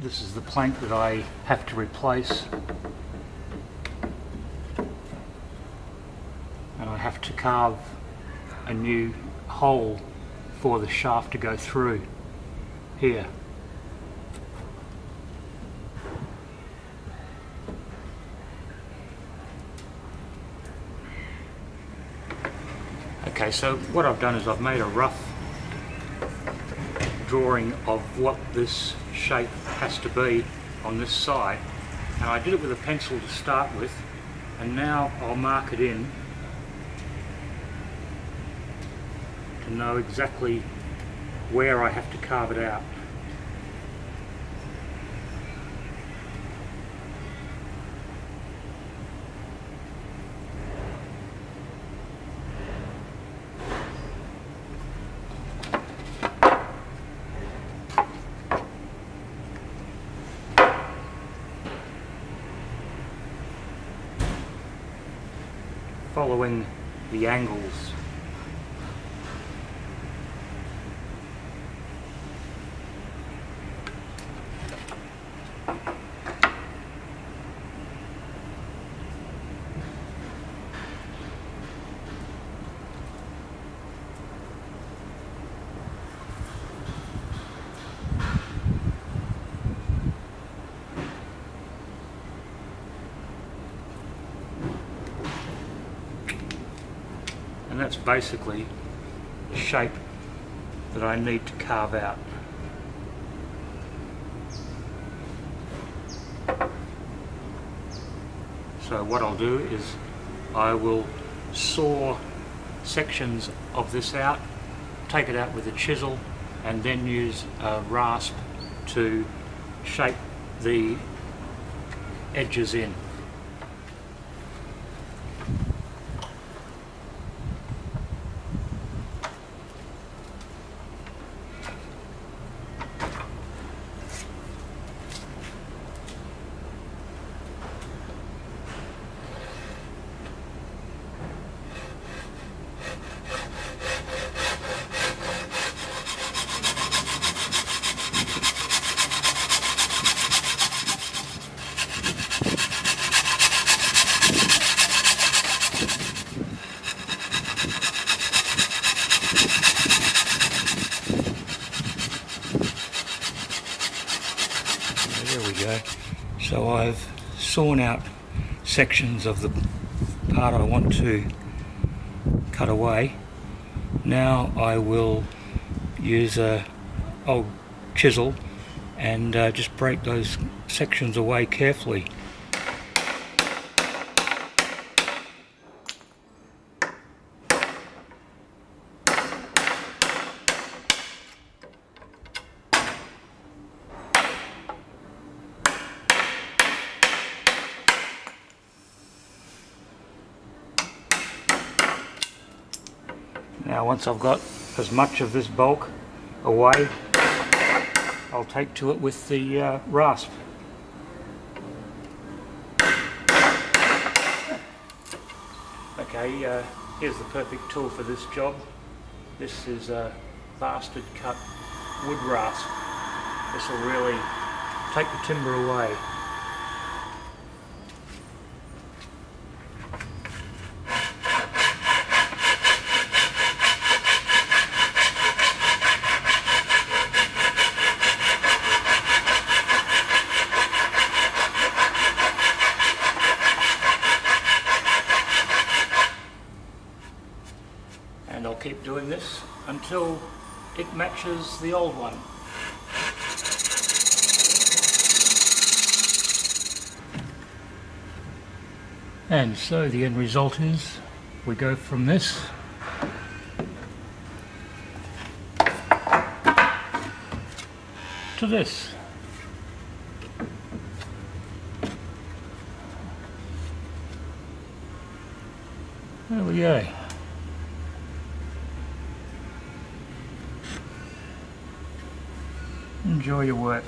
This is the plank that I have to replace, and I have to carve a new hole for the shaft to go through here. Okay, so what I've done is I've made a rough drawing of what this shape has to be on this side, and I did it with a pencil to start with, and now I'll mark it in to know exactly where I have to carve it out. Following the angles. And that's basically the shape that I need to carve out. So what I'll do is I will saw sections of this out, take it out with a chisel, and then use a rasp to shape the edges in. There we go. So I've sawn out sections of the part I want to cut away. Now I will use a old chisel and just break those sections away carefully. Now once I've got as much of this bulk away, I'll take to it with the rasp. Okay, here's the perfect tool for this job. This is a bastard cut wood rasp. This will really take the timber away. And I'll keep doing this until it matches the old one. And so the end result is we go from this to this. There we go. Enjoy your work.